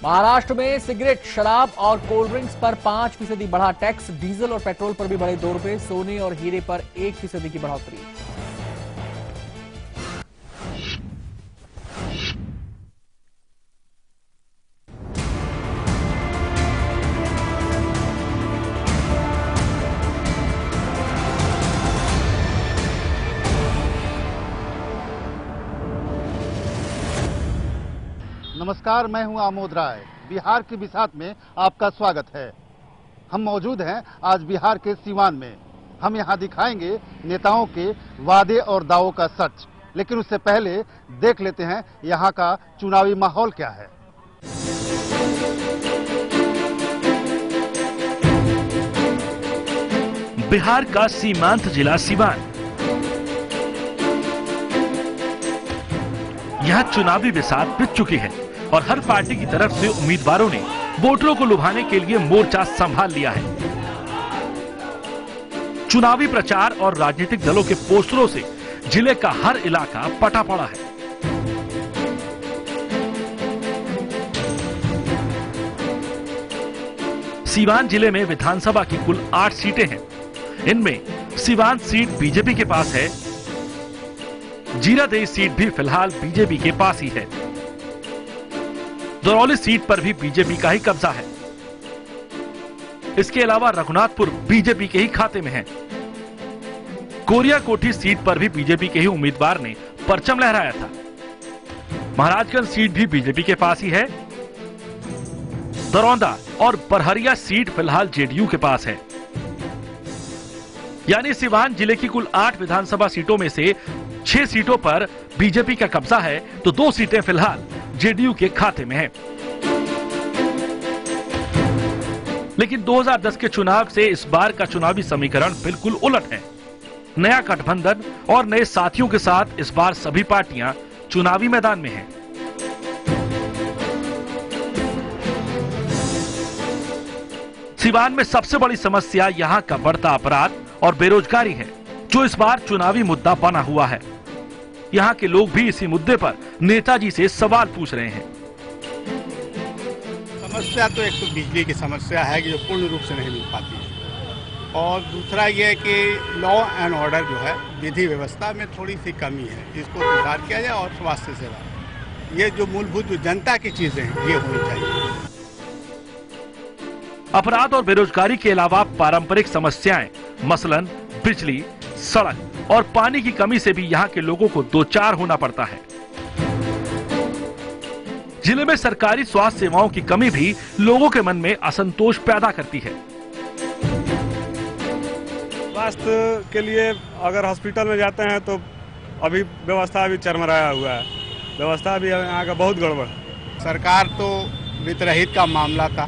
महाराष्ट्र में सिगरेट, शराब और कोल्ड ड्रिंक्स पर 5% बढ़ा टैक्स। डीजल और पेट्रोल पर भी बढ़े 2 रुपए। सोने और हीरे पर 1% की बढ़ोतरी। नमस्कार, मैं हूं आमोद राय। बिहार की बिसात में आपका स्वागत है। हम मौजूद हैं आज बिहार के सीवान में। हम यहां दिखाएंगे नेताओं के वादे और दावों का सच। लेकिन उससे पहले देख लेते हैं यहां का चुनावी माहौल क्या है। बिहार का सीमांत जिला सीवान। यहां चुनावी बिसात बिछ चुकी है और हर पार्टी की तरफ से उम्मीदवारों ने वोटरों को लुभाने के लिए मोर्चा संभाल लिया है। चुनावी प्रचार और राजनीतिक दलों के पोस्टरों से जिले का हर इलाका पटा पड़ा है। सीवान जिले में विधानसभा की कुल 8 सीटें हैं। इनमें सीवान सीट बीजेपी के पास है। जीरादेई सीट भी फिलहाल बीजेपी के पास ही है। दरौली सीट पर भी बीजेपी का ही कब्जा है। इसके अलावा रघुनाथपुर बीजेपी के ही खाते में है। कोरिया कोठी सीट पर भी बीजेपी के ही उम्मीदवार ने परचम लहराया था। महाराजगंज सीट भी बीजेपी के पास ही है। दरौंदा और बरहरिया सीट फिलहाल जेडीयू के पास है। यानी सीवान जिले की कुल 8 विधानसभा सीटों में से 6 सीटों पर बीजेपी का कब्जा है, तो 2 सीटें फिलहाल जेडीयू के खाते में हैं। लेकिन 2010 के चुनाव से इस बार का चुनावी समीकरण बिल्कुल उलट है। नया गठबंधन और नए साथियों के साथ इस बार सभी पार्टियां चुनावी मैदान में हैं। सीवान में सबसे बड़ी समस्या यहां का बढ़ता अपराध और बेरोजगारी है, जो इस बार चुनावी मुद्दा बना हुआ है। यहाँ के लोग भी इसी मुद्दे पर नेताजी से सवाल पूछ रहे हैं। समस्या तो एक तो बिजली की समस्या है कि जो पूर्ण रूप से नहीं मिल पाती है, और दूसरा ये है कि लॉ एंड ऑर्डर जो है विधि व्यवस्था में थोड़ी सी कमी है, इसको सुधार किया जाए। और स्वास्थ्य सेवा, ये जो मूलभूत जो जनता की चीजें हैं ये होनी चाहिए। अपराध और बेरोजगारी के अलावा पारंपरिक समस्याएं मसलन बिजली, सड़क और पानी की कमी से भी यहाँ के लोगों को दो चार होना पड़ता है। जिले में सरकारी स्वास्थ्य सेवाओं की कमी भी लोगों के मन में असंतोष पैदा करती है। स्वास्थ्य के लिए अगर हॉस्पिटल में जाते हैं तो अभी व्यवस्था भी चरमराया हुआ है। व्यवस्था भी यहाँ का बहुत गड़बड़। सरकार तो वित्तरहित का मामला था,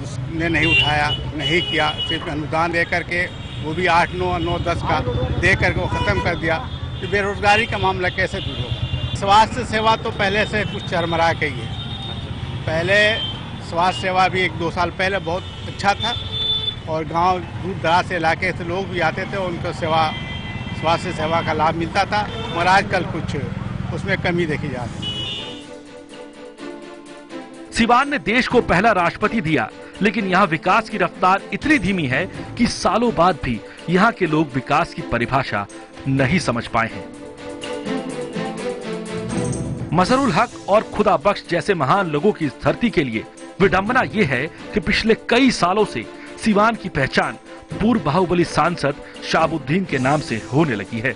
उसने नहीं उठाया, नहीं किया। सिर्फ अनुदान दे करके, वो भी 8, 9, 9, 10 का दे करके वो खत्म कर दिया। तो बेरोजगारी का मामला कैसे दूर होगा? स्वास्थ्य सेवा तो पहले से कुछ चरमरा के ही है। पहले स्वास्थ्य सेवा भी 1-2 साल पहले बहुत अच्छा था, और गांव दूर दराज से इलाके से लोग भी आते थे, उनको स्वास्थ्य सेवा का लाभ मिलता था। और आजकल कुछ उसमें कमी देखी जा रही है। सीवान ने देश को पहला राष्ट्रपति दिया, लेकिन यहाँ विकास की रफ्तार इतनी धीमी है कि सालों बाद भी यहाँ के लोग विकास की परिभाषा नहीं समझ पाए हैं। मजहरुल हक और खुदा बख्श जैसे महान लोगों की इस धरती के लिए विडंबना यह है कि पिछले कई सालों से सीवान की पहचान पूर्व बाहुबली सांसद शाहबुद्दीन के नाम से होने लगी है।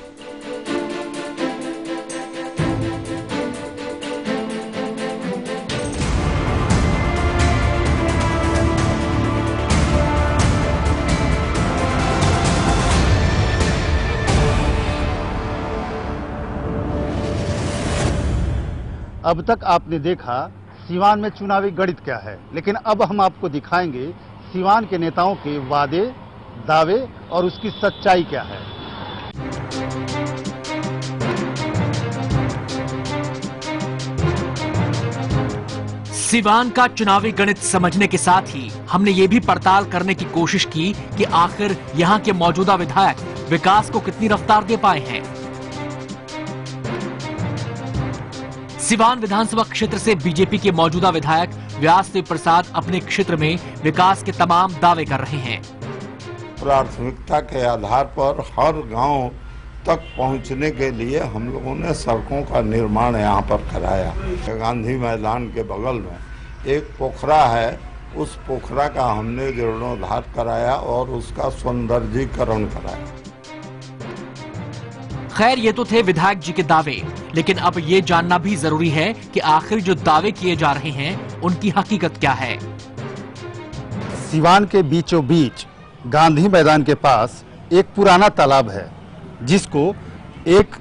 अब तक आपने देखा सीवान में चुनावी गणित क्या है, लेकिन अब हम आपको दिखाएंगे सीवान के नेताओं के वादे, दावे और उसकी सच्चाई क्या है। सीवान का चुनावी गणित समझने के साथ ही हमने ये भी पड़ताल करने की कोशिश की कि आखिर यहाँ के मौजूदा विधायक विकास को कितनी रफ्तार दे पाए हैं। सिवान विधानसभा क्षेत्र से बीजेपी के मौजूदा विधायक व्यासदेव प्रसाद अपने क्षेत्र में विकास के तमाम दावे कर रहे हैं। प्राथमिकता के आधार पर हर गांव तक पहुंचने के लिए हम लोगों ने सड़कों का निर्माण यहाँ पर कराया। गांधी मैदान के बगल में एक पोखरा है, उस पोखरा का हमने जीर्णोद्धार कराया और उसका सौंदर्यीकरण कराया। खैर, ये तो थे विधायक जी के दावे, लेकिन अब ये जानना भी जरूरी है कि आखिर जो दावे किए जा रहे हैं उनकी हकीकत क्या है। सिवान के बीचों बीच गांधी मैदान के पास एक पुराना तालाब है जिसको एक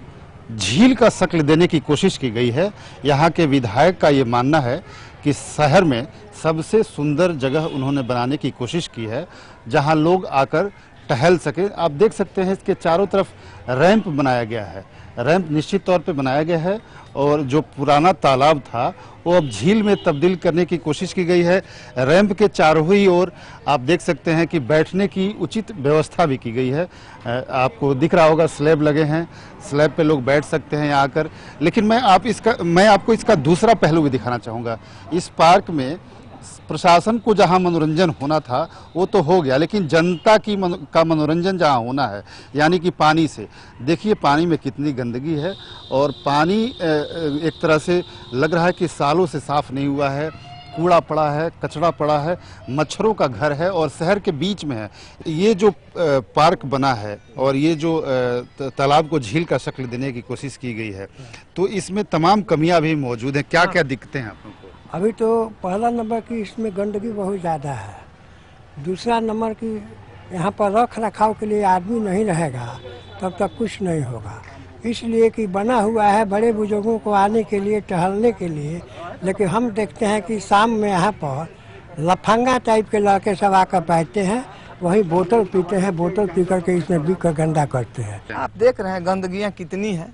झील का शक्ल देने की कोशिश की गई है। यहाँ के विधायक का ये मानना है कि शहर में सबसे सुंदर जगह उन्होंने बनाने की कोशिश की है जहाँ लोग आकर टहल सके। आप देख सकते हैं इसके चारों तरफ रैंप बनाया गया है। रैंप निश्चित तौर पे बनाया गया है और जो पुराना तालाब था वो अब झील में तब्दील करने की कोशिश की गई है। रैंप के चारों ही ओर आप देख सकते हैं कि बैठने की उचित व्यवस्था भी की गई है। आपको दिख रहा होगा स्लैब लगे हैं, स्लैब पे लोग बैठ सकते हैं यहाँ आकर। लेकिन मैं आपको इसका दूसरा पहलू भी दिखाना चाहूँगा। इस पार्क में प्रशासन को जहां मनोरंजन होना था वो तो हो गया, लेकिन जनता का मनोरंजन जहां होना है यानी कि पानी से, देखिए पानी में कितनी गंदगी है और पानी एक तरह से लग रहा है कि सालों से साफ नहीं हुआ है। कूड़ा पड़ा है, कचरा पड़ा है, मच्छरों का घर है और शहर के बीच में है। ये जो पार्क बना है और ये जो तालाब को झील का शक्ल देने की कोशिश की गई है, तो इसमें तमाम कमियां भी मौजूद हैं। क्या क्या दिक्कतें हैं आप लोगों को? अभी तो पहला नंबर की इसमें गंदगी बहुत ज़्यादा है। दूसरा नंबर की यहाँ पर रख रखाव के लिए आदमी नहीं रहेगा तब तक कुछ नहीं होगा। इसलिए कि बना हुआ है बड़े बुजुर्गों को आने के लिए, टहलने के लिए, लेकिन हम देखते हैं कि शाम में यहाँ पर लफंगा टाइप के लड़के सब आकर बैठते हैं, वही बोतल पीते हैं, बोतल पी करके इसमें बिक कर गंदा करते हैं। आप देख रहे हैं गंदगियाँ कितनी है,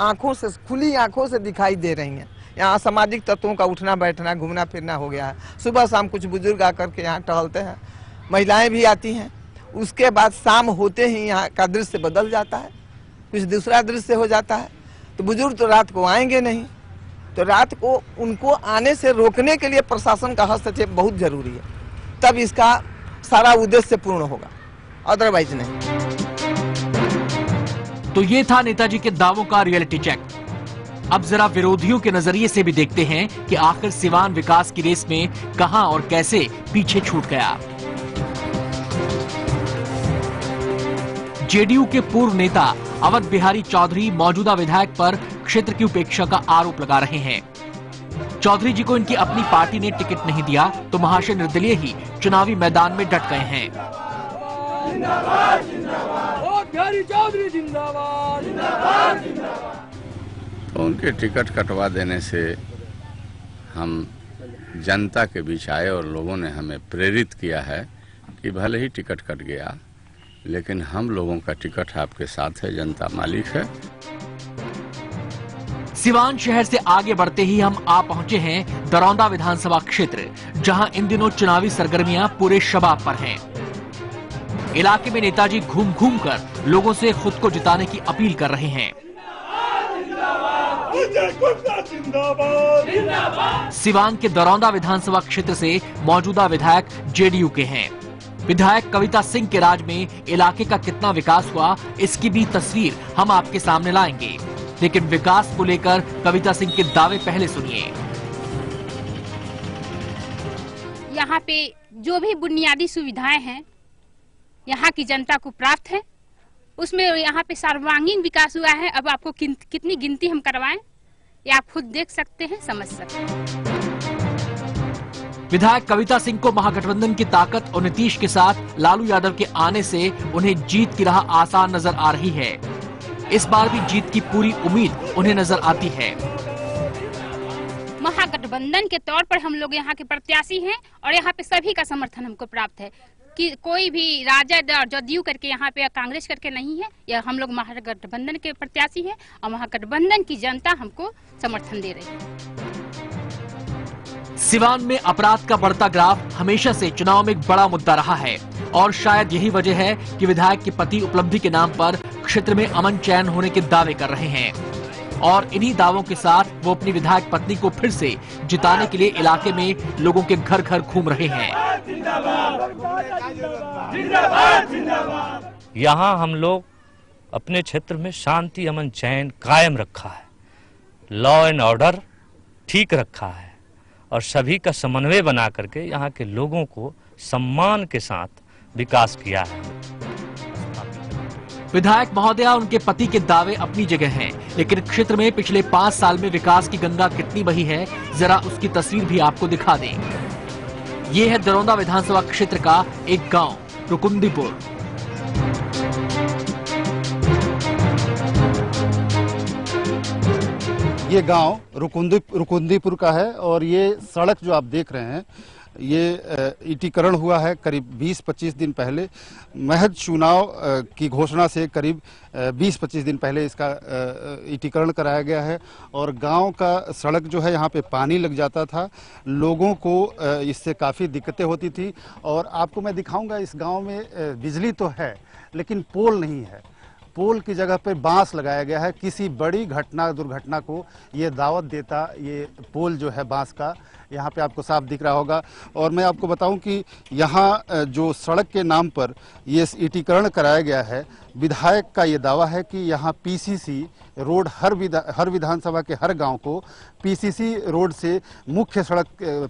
आँखों से, खुली आँखों से दिखाई दे रही हैं। यहाँ सामाजिक तत्वों का उठना बैठना, घूमना फिरना हो गया है। सुबह शाम कुछ बुजुर्ग आकर के यहाँ टहलते हैं, महिलाएं भी आती हैं। उसके बाद शाम होते ही यहाँ का दृश्य बदल जाता है, कुछ दूसरा दृश्य हो जाता है। तो बुजुर्ग तो रात को आएंगे नहीं, तो रात को उनको आने से रोकने के लिए प्रशासन का हस्तक्षेप बहुत जरूरी है, तब इसका सारा उद्देश्य पूर्ण होगा, अदरवाइज नहीं। तो ये था नेताजी के दावों का रियलिटी चेक। अब जरा विरोधियों के नजरिए से भी देखते हैं कि आखिर सिवान विकास की रेस में कहां और कैसे पीछे छूट गया। जेडीयू के पूर्व नेता अवध बिहारी चौधरी मौजूदा विधायक पर क्षेत्र की उपेक्षा का आरोप लगा रहे हैं। चौधरी जी को इनकी अपनी पार्टी ने टिकट नहीं दिया तो महाशय निर्दलीय ही चुनावी मैदान में डट गए हैं। जिंदाबाद, जिंदाबाद, बिहारी चौधरी जिंदाबाद, जिंदाबाद, जिंदाबाद। तो उनके टिकट कटवा देने से हम जनता के बीच आए और लोगों ने हमें प्रेरित किया है कि भले ही टिकट कट गया लेकिन हम लोगों का टिकट आपके साथ है, जनता मालिक है। सिवान शहर से आगे बढ़ते ही हम आ पहुंचे हैं दरौंदा विधानसभा क्षेत्र, जहां इन दिनों चुनावी सरगर्मियां पूरे शबाब पर हैं। इलाके में नेताजी घूम घूम कर लोगों से खुद को जिताने की अपील कर रहे हैं। सिवान के दरौंदा विधानसभा क्षेत्र से मौजूदा विधायक जेडीयू के हैं। विधायक कविता सिंह के राज में इलाके का कितना विकास हुआ, इसकी भी तस्वीर हम आपके सामने लाएंगे, लेकिन विकास को लेकर कविता सिंह के दावे पहले सुनिए। यहाँ पे जो भी बुनियादी सुविधाएं हैं यहाँ की जनता को प्राप्त है, उसमें यहाँ पे सर्वांगीण विकास हुआ है। अब आपको कितनी गिनती हम करवाएं ये आप खुद देख सकते हैं, समझ सकते हैं। विधायक कविता सिंह को महागठबंधन की ताकत और नीतीश के साथ लालू यादव के आने से उन्हें जीत की राह आसान नजर आ रही है। इस बार भी जीत की पूरी उम्मीद उन्हें नजर आती है। महागठबंधन के तौर पर हम लोग यहाँ के प्रत्याशी हैं और यहाँ पे सभी का समर्थन हमको प्राप्त है कि कोई भी राजद और जदयू करके यहाँ पे कांग्रेस करके नहीं है। यह हम लोग महागठबंधन के प्रत्याशी हैं और महागठबंधन की जनता हमको समर्थन दे रही है। सिवान में अपराध का बढ़ता ग्राफ हमेशा से चुनाव में एक बड़ा मुद्दा रहा है और शायद यही वजह है कि विधायक के पति उपलब्धि के नाम पर क्षेत्र में अमन चैन होने के दावे कर रहे हैं। और इन्हीं दावों के साथ वो अपनी विधायक पत्नी को फिर से जिताने के लिए इलाके में लोगों के घर घर घूम रहे हैं। यहाँ हम लोग अपने क्षेत्र में शांति अमन चैन कायम रखा है, लॉ एंड ऑर्डर ठीक रखा है और सभी का समन्वय बना करके यहाँ के लोगों को सम्मान के साथ विकास किया है। विधायक महोदया उनके पति के दावे अपनी जगह हैं, लेकिन क्षेत्र में पिछले 5 साल में विकास की गंगा कितनी बही है, जरा उसकी तस्वीर भी आपको दिखा दें। ये है दरौंदा विधानसभा क्षेत्र का एक गांव रुकुंदीपुर। ये गांव रुकुंदीपुर का है और ये सड़क जो आप देख रहे हैं ये ईटीकरण हुआ है करीब 20-25 दिन पहले। महज चुनाव की घोषणा से करीब 20-25 दिन पहले इसका ईटीकरण कराया गया है और गांव का सड़क जो है यहाँ पे पानी लग जाता था, लोगों को इससे काफ़ी दिक्कतें होती थी। और आपको मैं दिखाऊंगा इस गांव में बिजली तो है लेकिन पोल नहीं है। पोल की जगह पे बांस लगाया गया है। किसी बड़ी घटना दुर्घटना को ये दावत देता ये पोल जो है बांस का, यहाँ पे आपको साफ दिख रहा होगा। और मैं आपको बताऊं कि यहाँ जो सड़क के नाम पर ये ईटीकरण कराया गया है, विधायक का ये दावा है कि यहाँ पीसीसी रोड हर विधानसभा के हर गांव को पीसीसी रोड से मुख्य सड़क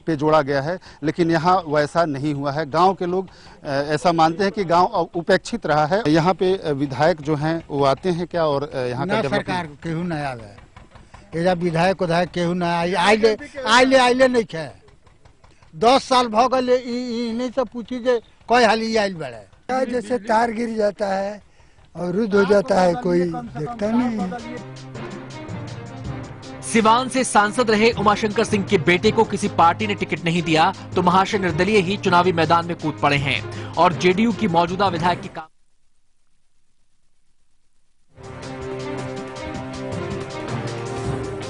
पे जोड़ा गया है, लेकिन यहाँ वैसा नहीं हुआ है। गांव के लोग ऐसा मानते हैं कि गांव उपेक्षित रहा है। यहाँ पे विधायक जो हैं वो आते हैं क्या और यहाँ का सरकार केहू नहीं आवे, एजा विधायक उधायक केहू नहीं आइले नहीं है। 10 साल भ गए इन्हीं से पूछी जे कोई हाली आइल बड़े। जैसे तार गिर जाता है और रुद्ध हो जाता है, कोई देखता नहीं। सिवान से सांसद रहे उमाशंकर सिंह के बेटे को किसी पार्टी ने टिकट नहीं दिया तो महाशय निर्दलीय ही चुनावी मैदान में कूद पड़े हैं और जेडीयू की मौजूदा विधायक की काम।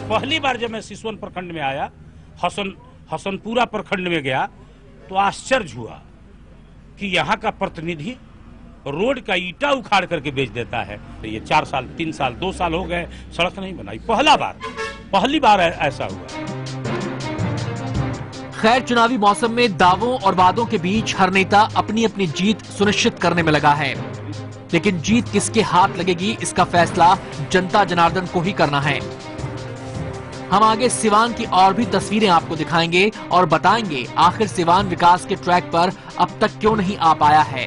पहली बार जब मैं सिसवन प्रखंड में आया, हसनपुरा प्रखंड में गया तो आश्चर्य हुआ कि यहाँ का प्रतिनिधि रोड का ईटा उखाड़ करके बेच देता है। तो ये 4 साल 3 साल 2 साल हो गए सड़क नहीं बनाई, पहली बार ऐसा हुआ। खैर, चुनावी मौसम में दावों और वादों के बीच हर नेता अपनी अपनी जीत सुनिश्चित करने में लगा है, लेकिन जीत किसके हाथ लगेगी इसका फैसला जनता जनार्दन को ही करना है। हम आगे सिवान की और भी तस्वीरें आपको दिखाएंगे और बताएंगे आखिर सिवान विकास के ट्रैक पर अब तक क्यों नहीं आ पाया है।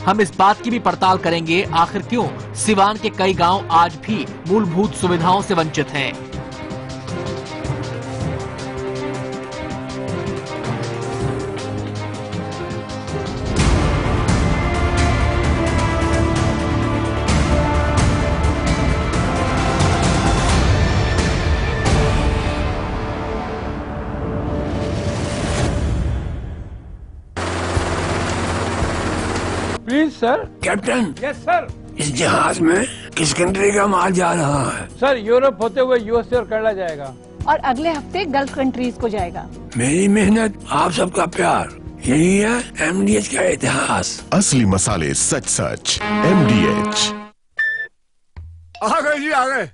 हम इस बात की भी पड़ताल करेंगे आखिर क्यों सिवान के कई गांव आज भी मूलभूत सुविधाओं से वंचित हैं। Please sir. Captain. Yes sir. इस जहाज में किस कंट्री का माल जा रहा है? सर, यूरोप होते हुए यूएसए और कनाडा जाएगा और अगले हफ्ते गल्फ कंट्रीज को जाएगा। मेरी मेहनत, आप सबका प्यार, यही है एमडीएच का इतिहास। असली मसाले सच सच एमडीएच। आ गए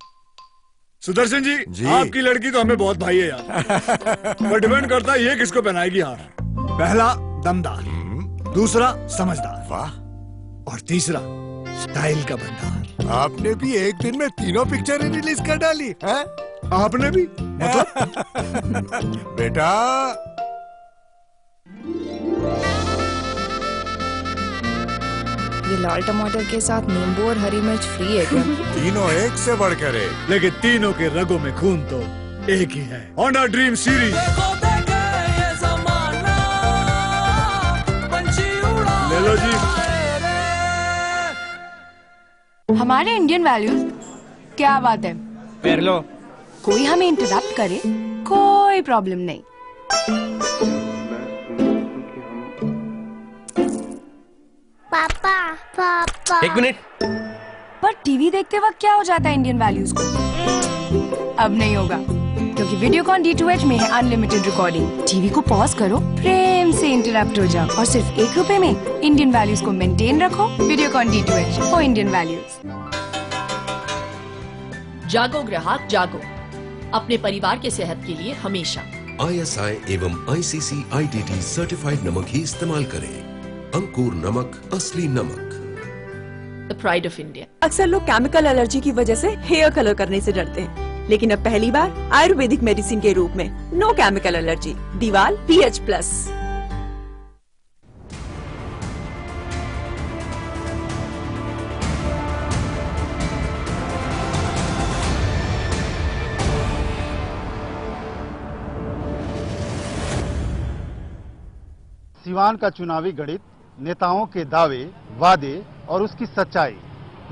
सुदर्शन जी, आपकी लड़की तो हमें बहुत भाई है यार। पर डिपेंड करता है ये किसको पहनाएगी हार। पहला दमदार, दूसरा समझदार, वाह, और तीसरा स्टाइल का भंडार। आपने भी एक दिन में 3 पिक्चरें रिलीज कर डाली है? आपने भी मतलब? बेटा, ये लाल टमाटर के साथ नींबू और हरी मिर्च फ्री है क्या? तीनों एक से बढ़कर एक, लेकिन तीनों के रगों में खून तो एक ही है। होंडा ड्रीम सीरीज ले लो जी। हमारे इंडियन वैल्यूज, क्या बात है। पैर लो। कोई हमें इंटरप्ट करे कोई प्रॉब्लम नहीं। पापा। 1 मिनट। पर टीवी देखते वक्त क्या हो जाता है इंडियन वैल्यूज को? अब नहीं होगा, क्योंकि वीडियोकॉन D2H में है अनलिमिटेड रिकॉर्डिंग। टीवी को पॉज करो, प्रेम से इंटरप्ट हो जाओ और सिर्फ 1 रुपए में इंडियन वैल्यूज को मेंटेन रखो। Videocon D2H for Indian values. जागो ग्राहक जागो, अपने परिवार के सेहत के लिए हमेशा। ISI एवं ICC/ITT सर्टिफाइड नमक ही इस्तेमाल करें। अंकुर नमक, असली नमक। The pride of India. अक्सर लोग केमिकल एलर्जी की वजह से हेयर कलर करने से डरते हैं, लेकिन अब पहली बार आयुर्वेदिक मेडिसिन के रूप में नो केमिकल एलर्जी दीवाल PH+। सिवान का चुनावी गणित, नेताओं के दावे, वादे और उसकी सच्चाई,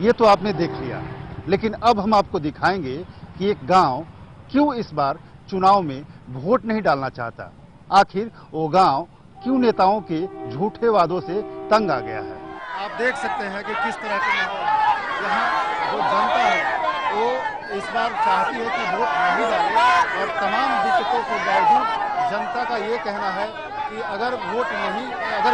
ये तो आपने देख लिया। लेकिन अब हम आपको दिखाएंगे कि एक गांव क्यों इस बार चुनाव में वोट नहीं डालना चाहता। आखिर वो गांव क्यों नेताओं के झूठे वादों से तंग आ गया है। आप देख सकते हैं कि किस तरह के माहौल यहाँ जो जनता है वो इस बार चाहती है कि वोट नहीं डाले, और तमाम दिक्कतों के बावजूद जनता का ये कहना है कि अगर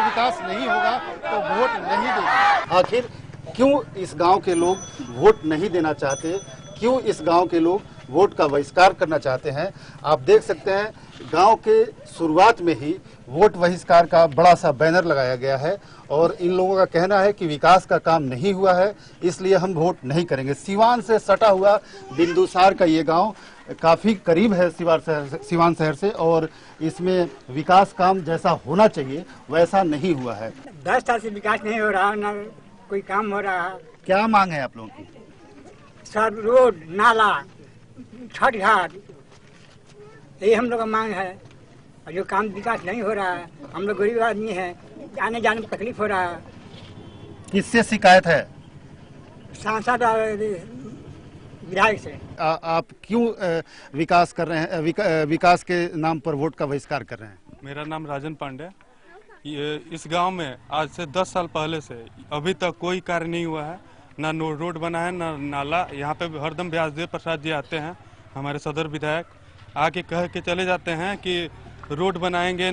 विकास नहीं होगा तो वोट नहीं देंगे। आखिर क्यों इस गांव के लोग वोट नहीं देना चाहते, क्यों इस गांव के लोग वोट का बहिष्कार करना चाहते हैं। आप देख सकते हैं गांव के शुरुआत में ही वोट बहिष्कार का बड़ा सा बैनर लगाया गया है, और इन लोगों का कहना है कि विकास का काम नहीं हुआ है, इसलिए हम वोट नहीं करेंगे। सिवान से सटा हुआ बिंदुसार का ये गांव काफी करीब है सिवान शहर से, और इसमें विकास काम जैसा होना चाहिए वैसा नहीं हुआ है। 10 साल से विकास नहीं हो रहा, ना कोई काम हो रहा। क्या मांग है आप लोगों की? सब रोड, नाला, छठ घाट, यही हम लोग का मांग है। और जो काम विकास नहीं हो रहा है, हम लोग गरीब आदमी हैं, आने जाने में तकलीफ हो रहा है। किससे शिकायत है? सांसद विधायक से। आप क्यों विकास कर रहे हैं, विकास के नाम पर वोट का बहिष्कार कर रहे हैं? मेरा नाम राजन पांडे। ये इस गांव में आज से 10 साल पहले से अभी तक कोई कार्य नहीं हुआ है, ना रोड बना है, ना नाला। यहाँ पे हरदम व्यासदेव प्रसाद जी आते हैं, हमारे सदर विधायक, आके कह के चले जाते हैं कि रोड बनाएंगे,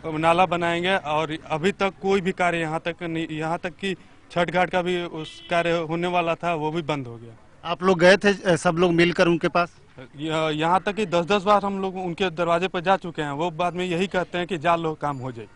नाला बनाएंगे, और अभी तक कोई भी कार्य यहाँ तक नहीं। यहाँ तक कि छठ घाट का भी उस कार्य होने वाला था, वो भी बंद हो गया। आप लोग गए थे सब लोग मिलकर उनके पास? यहाँ तक कि 10-10 बार हम लोग उनके दरवाजे पर जा चुके हैं। वो बाद में यही कहते हैं कि जा लो काम हो जाए।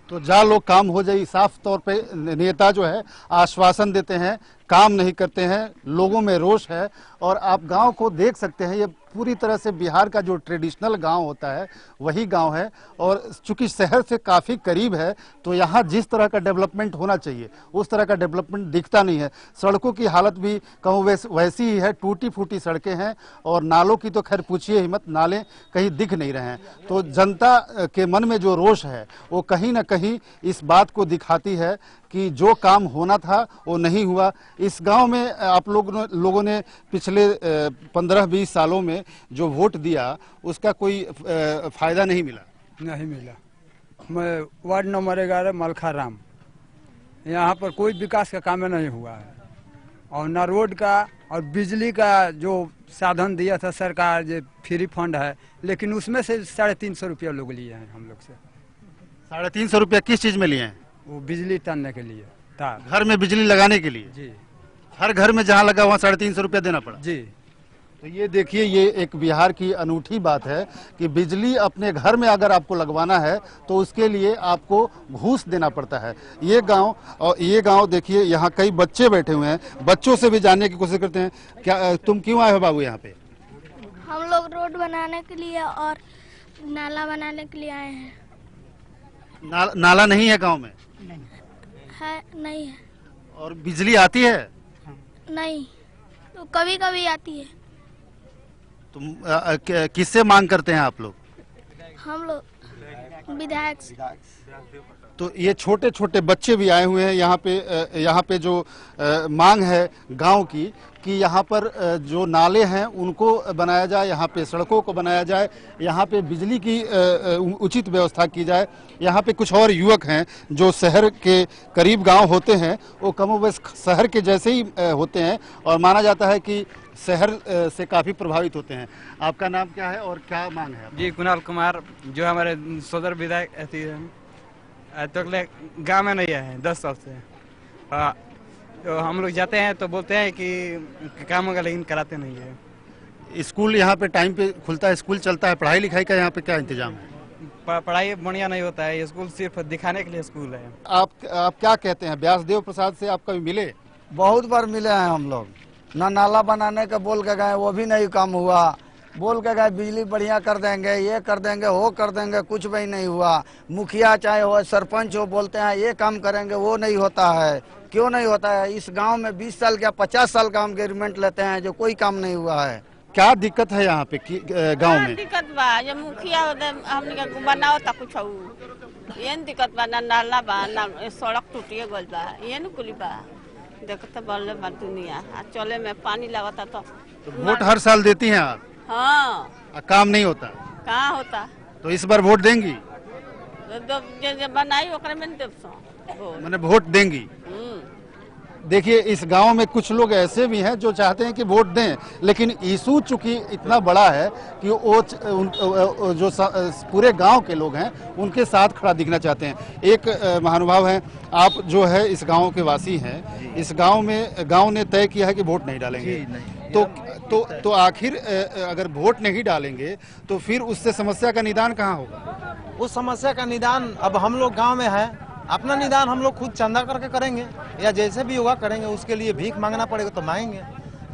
तो जा लो काम हो जाए, साफ तौर पे नेता जो है आश्वासन देते हैं, काम नहीं करते हैं, लोगों में रोष है। और आप गांव को देख सकते हैं, ये पूरी तरह से बिहार का जो ट्रेडिशनल गांव होता है वही गांव है, और चूंकि शहर से काफ़ी करीब है तो यहाँ जिस तरह का डेवलपमेंट होना चाहिए उस तरह का डेवलपमेंट दिखता नहीं है। सड़कों की हालत भी कहूँ वैसी ही है, टूटी फूटी सड़कें हैं, और नालों की तो खैर पूछिए ही मत, नाले कहीं दिख नहीं रहे हैं। तो जनता के मन में जो रोष है वो कहीं ना कहीं इस बात को दिखाती है कि जो काम होना था वो नहीं हुआ। इस गांव में आप लोगों ने पिछले 15-20 सालों में जो वोट दिया उसका कोई फायदा नहीं मिला? नहीं मिला। मैं वार्ड नंबर 11 मलखा राम, यहाँ पर कोई विकास का काम नहीं हुआ है, और न रोड का और बिजली का जो साधन दिया था सरकार, जो फ्री फंड है, लेकिन उसमें से 350 रुपया लोग लिए हैं हम लोग से। 350 रुपया किस चीज में लिए हैं? वो बिजली टानने के लिए, तार घर में बिजली लगाने के लिए। जी, हर घर में जहाँ लगा वहाँ 350 रुपया देना पड़ा। जी। तो ये देखिए, ये एक बिहार की अनूठी बात है कि बिजली अपने घर में अगर आपको लगवाना है तो उसके लिए आपको घूस देना पड़ता है। ये गांव देखिए, यहाँ कई बच्चे बैठे हुए हैं, बच्चों से भी जानने की कोशिश करते हैं। क्या तुम क्यों आए हो बाबू यहाँ पे? हम लोग रोड बनाने के लिए और नाला बनाने के लिए आए हैं। नाला नहीं है गांव में? नहीं है। और बिजली आती है? नहीं, तो कभी कभी आती है। तुम किससे मांग करते हैं आप लोग? हम लोग विधायक से। तो ये छोटे छोटे बच्चे भी आए हुए हैं यहाँ पे जो मांग है गांव की कि यहाँ पर जो नाले हैं उनको बनाया जाए, यहाँ पे सड़कों को बनाया जाए, यहाँ पे बिजली की उचित व्यवस्था की जाए। यहाँ पे कुछ और युवक हैं जो शहर के करीब गांव होते हैं, वो कमोबेश शहर के जैसे ही होते हैं और माना जाता है कि शहर से काफ़ी प्रभावित होते हैं। आपका नाम क्या है और क्या मांग है? जी, कुणाल कुमार, जो हमारे सदर विधायक तो गाँव में नहीं आए हैं 10 साल से। तो हम लोग जाते हैं तो बोलते हैं कि काम होगा, लेकिन कराते नहीं है। स्कूल यहाँ पे टाइम पे खुलता है, स्कूल चलता है, पढ़ाई लिखाई का यहाँ पे क्या इंतजाम है? पढ़ाई बढ़िया नहीं होता है, ये स्कूल सिर्फ दिखाने के लिए स्कूल है। आप क्या कहते हैं, व्यासदेव प्रसाद से आप कभी मिले? बहुत बार मिले हैं हम लोग। ना नाला बनाने का बोल के गए, वो भी नहीं काम हुआ। बोल के गए बिजली बढ़िया कर देंगे, ये कर देंगे, वो कर देंगे, कुछ भी नहीं हुआ। मुखिया चाहे हो, सरपंच हो, बोलते हैं ये काम करेंगे, वो नहीं होता है। क्यों नहीं होता है? इस गांव में 20 साल का 50 साल का हम एग्रीमेंट लेते हैं, जो कोई काम नहीं हुआ है। क्या दिक्कत है यहाँ पे गांव में? दिक्कत बा, जब मुखिया हमने बनाओ ता कुछ ये दिक्कत बा, ना नाला बा, ना सड़क टूटिए गल बा, ये न कुली बा। देखते बल्ले बा दुनिया, चले में पानी लगता तो वोट हर साल देती हैं आप? हाँ। काम नहीं होता? कहाँ होता? तो इस बार वोट देंगी? बनाई ओकरे में मैंने वोट देंगी। देखिए, इस गांव में कुछ लोग ऐसे भी हैं जो चाहते हैं कि वोट दें, लेकिन इशू चूंकि इतना बड़ा है कि वो जो पूरे गांव के लोग हैं उनके साथ खड़ा दिखना चाहते हैं। एक महानुभाव हैं, आप जो है इस गांव के वासी हैं, इस गांव ने तय किया है कि वोट नहीं डालेंगे। तो आखिर अगर वोट नहीं डालेंगे तो फिर उससे समस्या का निदान कहाँ होगा? उस समस्या का निदान अब हम लोग गांव में है, अपना निदान हम लोग खुद चंदा करके करेंगे या जैसे भी होगा करेंगे। उसके लिए भीख मांगना पड़ेगा तो मांगेंगे।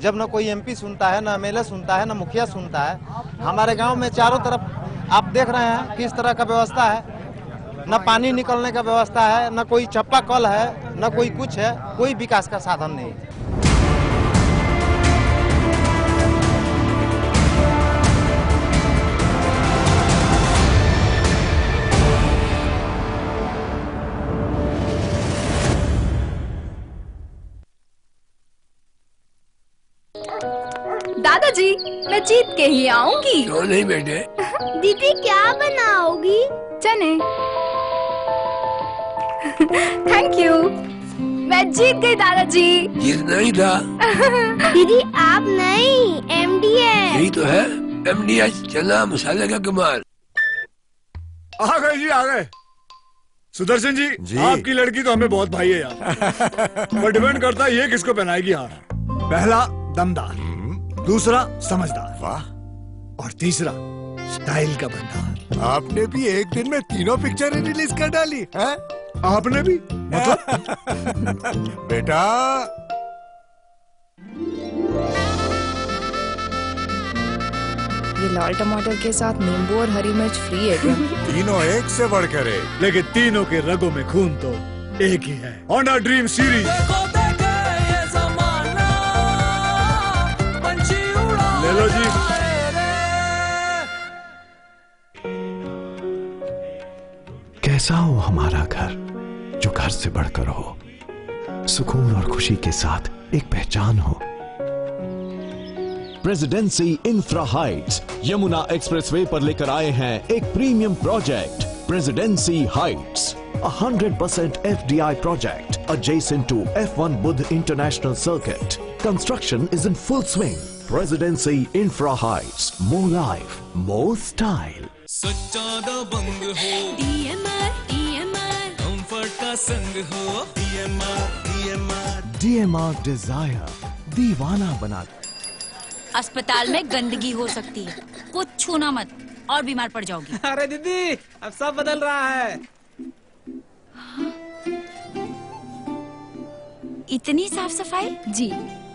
जब न कोई एमपी सुनता है, न एमएलए सुनता है, न मुखिया सुनता है। हमारे गांव में चारों तरफ आप देख रहे हैं किस तरह का व्यवस्था है। न पानी निकलने का व्यवस्था है, न कोई चापाकल है, न कोई कुछ है, कोई विकास का साधन नहीं। दादाजी, मैं जीत के ही आऊंगी। क्यों नहीं बेटे? दीदी क्या बनाओगी? चने। Thank you. मैं जीत गई दादाजी। जीतना ही था। दीदी आप नहीं, एमडी है। यही तो है, एमडी है, चना मसाले का कमाल। आ गए जी, आ गए। सुदर्शन जी, आपकी लड़की तो हमें बहुत भाई है यार। पर डिपेंड करता है ये किसको पहनाएगी हार। पहला दमदार, दूसरा समझदार, वाह, और तीसरा स्टाइल का बंदा। आपने भी एक दिन में 3 पिक्चरें रिलीज कर डाली है? आपने भी? मतलब? बेटा ये लाल टमाटर के साथ नींबू और हरी मिर्च फ्री है क्या? तीनों एक से बढ़कर एक, लेकिन तीनों के रगों में खून तो एक ही है। होंडा ड्रीम सीरीज ले लो जी। कैसा हो हमारा घर, जो घर से बढ़कर हो, सुकून और खुशी के साथ एक पहचान हो। Presidency infra Heights Yamuna expressway पर लेकर आए हैं एक premium project, presidency Heights, 100% FDI project adjacent to F1 Budh International Circuit. Construction is in full swing. Presidency Infra Heights, more life, more style. सच्चा दा बंग हो, DMR कंफर्ट का संग हो, DMR Desire, दीवाना बना। अस्पताल में गंदगी हो सकती है, कुछ छूना मत और बीमार पड़ जाओगी। अरे दीदी, अब सब बदल रहा है। इतनी साफ सफाई? जी,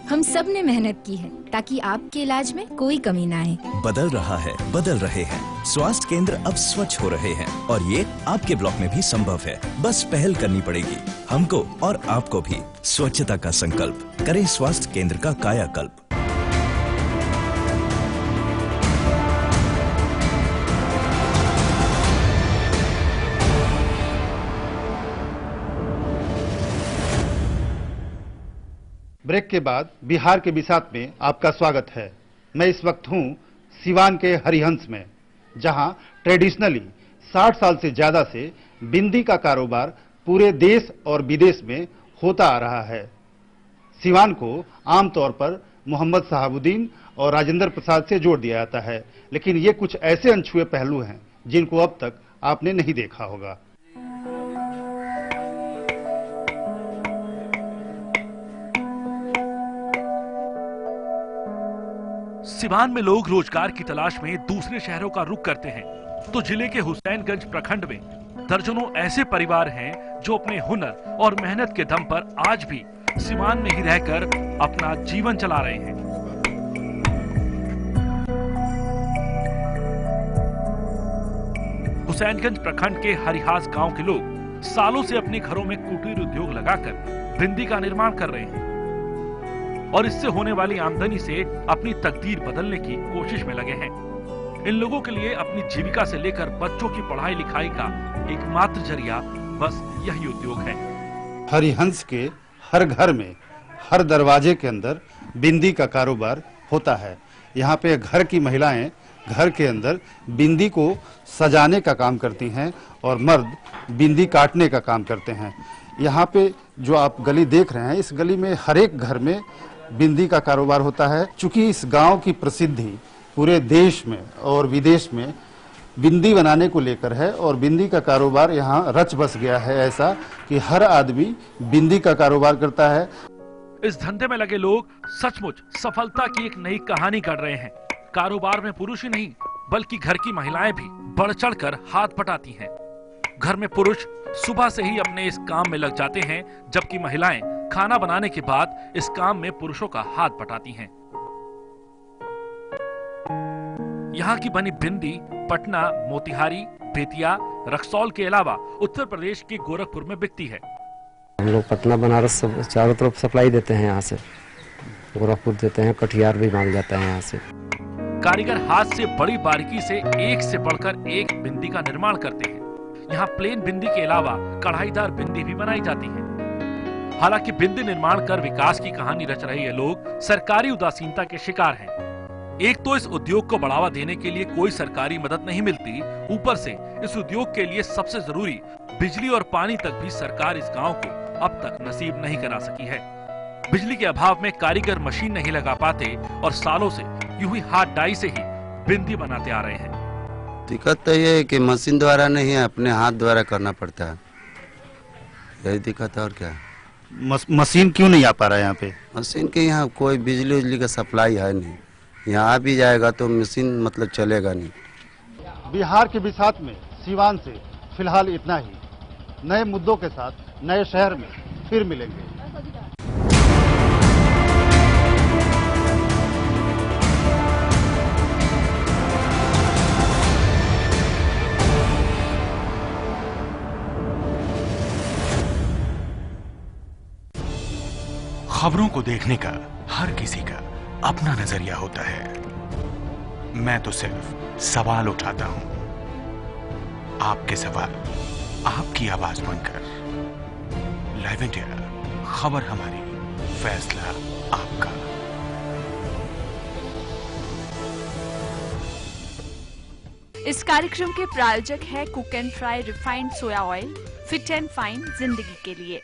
हम सब ने मेहनत की है ताकि आपके इलाज में कोई कमी ना आए। बदल रहा है, बदल रहे हैं। स्वास्थ्य केंद्र अब स्वच्छ हो रहे हैं और ये आपके ब्लॉक में भी संभव है। बस पहल करनी पड़ेगी हमको और आपको भी। स्वच्छता का संकल्प करें, स्वास्थ्य केंद्र का कायाकल्प। ब्रेक के बाद बिहार के बिसात में आपका स्वागत है। मैं इस वक्त हूं सिवान के हरिहंस में, जहां ट्रेडिशनली 60 साल से ज्यादा से बिंदी का कारोबार पूरे देश और विदेश में होता आ रहा है। सिवान को आमतौर पर मोहम्मद शहाबुद्दीन और राजेंद्र प्रसाद से जोड़ दिया जाता है, लेकिन ये कुछ ऐसे अनछुए पहलू हैं जिनको अब तक आपने नहीं देखा होगा। सिवान में लोग रोजगार की तलाश में दूसरे शहरों का रुख करते हैं, तो जिले के हुसैनगंज प्रखंड में दर्जनों ऐसे परिवार हैं जो अपने हुनर और मेहनत के दम पर आज भी सिवान में ही रहकर अपना जीवन चला रहे हैं। हुसैनगंज प्रखंड के हरिहास गांव के लोग सालों से अपने घरों में कुटीर उद्योग लगाकर बिंदी का निर्माण कर रहे हैं और इससे होने वाली आमदनी से अपनी तकदीर बदलने की कोशिश में लगे हैं। इन लोगों के लिए अपनी जीविका से लेकर बच्चों की पढ़ाई लिखाई का एकमात्र जरिया बस यही उद्योग है। हरिहंस के हर घर में, हर दरवाजे के अंदर बिंदी का कारोबार होता है। यहाँ पे घर की महिलाएं घर के अंदर बिंदी को सजाने का काम करती हैं और मर्द बिंदी काटने का काम करते हैं। यहाँ पे जो आप गली देख रहे हैं, इस गली में हर एक घर में बिंदी का कारोबार होता है। चूंकि इस गांव की प्रसिद्धि पूरे देश में और विदेश में बिंदी बनाने को लेकर है और बिंदी का कारोबार यहाँ रच बस गया है, ऐसा कि हर आदमी बिंदी का कारोबार करता है। इस धंधे में लगे लोग सचमुच सफलता की एक नई कहानी गढ़ रहे हैं। कारोबार में पुरुष ही नहीं बल्कि घर की महिलाएं भी बढ़ चढ़कर हाथ बटाती हैं। घर में पुरुष सुबह से ही अपने इस काम में लग जाते हैं, जबकि महिलाएं खाना बनाने के बाद इस काम में पुरुषों का हाथ बटाती हैं। यहाँ की बनी बिंदी पटना, मोतिहारी, बेतिया, रक्सौल के अलावा उत्तर प्रदेश के गोरखपुर में बिकती है। हम लोग पटना, बनारस सब चारों तरफ सप्लाई देते हैं। यहाँ से गोरखपुर देते हैं, कटिहार भी मांग जाता है यहाँ से। कारीगर हाथ से बड़ी बारीकी से एक से बढ़कर एक बिंदी का निर्माण करते हैं। यहाँ प्लेन बिंदी के अलावा कढ़ाईदार बिंदी भी बनाई जाती है। हालांकि बिंदी निर्माण कर विकास की कहानी रच रहे ये लोग सरकारी उदासीनता के शिकार हैं। एक तो इस उद्योग को बढ़ावा देने के लिए कोई सरकारी मदद नहीं मिलती, ऊपर से इस उद्योग के लिए सबसे जरूरी बिजली और पानी तक भी सरकार इस गांव को अब तक नसीब नहीं करा सकी है। बिजली के अभाव में कारीगर मशीन नहीं लगा पाते और सालों से यूं ही हाथ डाई से ही बिंदी बनाते आ रहे हैं। दिक्कत तो ये है कि मशीन द्वारा नहीं है, अपने हाथ द्वारा करना पड़ता है, यही दिक्कत है। और क्या मशीन क्यों नहीं आ पा रहा है यहाँ पे? मशीन के यहाँ कोई बिजली उजली का सप्लाई है नहीं। यहाँ आ भी जाएगा तो मशीन मतलब चलेगा नहीं। बिहार के बिसात में सिवान से फिलहाल इतना ही। नए मुद्दों के साथ नए शहर में फिर मिलेंगे। खबरों को देखने का हर किसी का अपना नजरिया होता है। मैं तो सिर्फ सवाल उठाता हूं। आपके सवाल आपकी आवाज बनकर। लाइव इंडिया, खबर हमारी, फैसला आपका। इस कार्यक्रम के प्रायोजक है cook and fry refined soya oil, fit and fine जिंदगी के लिए।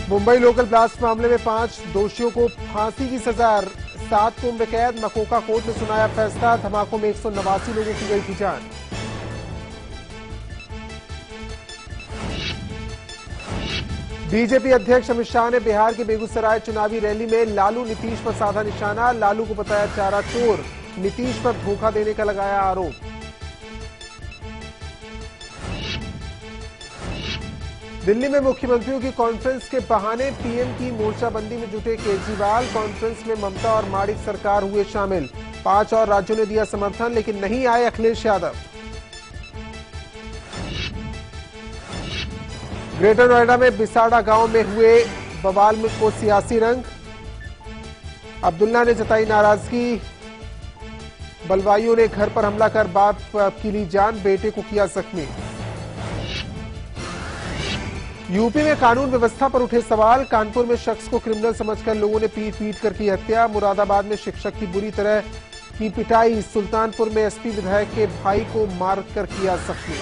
मुंबई लोकल ब्लास्ट मामले में 5 दोषियों को फांसी की सजा, 7 को उम्र कैद। मकोका कोर्ट ने सुनाया फैसला। धमाकों में 189 लोगों की गई थी जान। बीजेपी अध्यक्ष अमित शाह ने बिहार के बेगूसराय चुनावी रैली में लालू नीतीश पर साधा निशाना। लालू को बताया चारा चोर, नीतीश पर धोखा देने का लगाया आरोप। दिल्ली में मुख्यमंत्रियों की कॉन्फ्रेंस के बहाने पीएम की मोर्चाबंदी में जुटे केजरीवाल। कॉन्फ्रेंस में ममता और माणिक सरकार हुए शामिल। 5 और राज्यों ने दिया समर्थन, लेकिन नहीं आए अखिलेश यादव। ग्रेटर नोएडा में बिसाड़ा गांव में हुए बवाल में को सियासी रंग। अब्दुल्ला ने जताई नाराजगी। बलवाइयों ने घर पर हमला कर बाप की ली जान, बेटे को किया जख्मी। यूपी में कानून व्यवस्था पर उठे सवाल। कानपुर में शख्स को क्रिमिनल समझकर लोगों ने पीट पीट कर की हत्या। मुरादाबाद में शिक्षक की बुरी तरह की पिटाई। सुल्तानपुर में एसपी विधायक के भाई को मारकर किया जख्मी।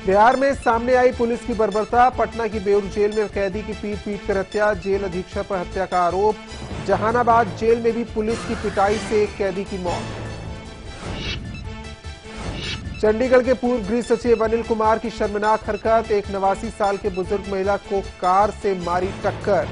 बिहार में सामने आई पुलिस की बर्बरता। पटना की बेउर जेल में कैदी की पीट पीट कर हत्या। जेल अधीक्षक पर हत्या का आरोप। जहानाबाद जेल में भी पुलिस की पिटाई से कैदी की मौत। चंडीगढ़ के पूर्व गृह सचिव अनिल कुमार की शर्मनाक हरकत, एक 89 साल के बुजुर्ग महिला को कार से मारी टक्कर।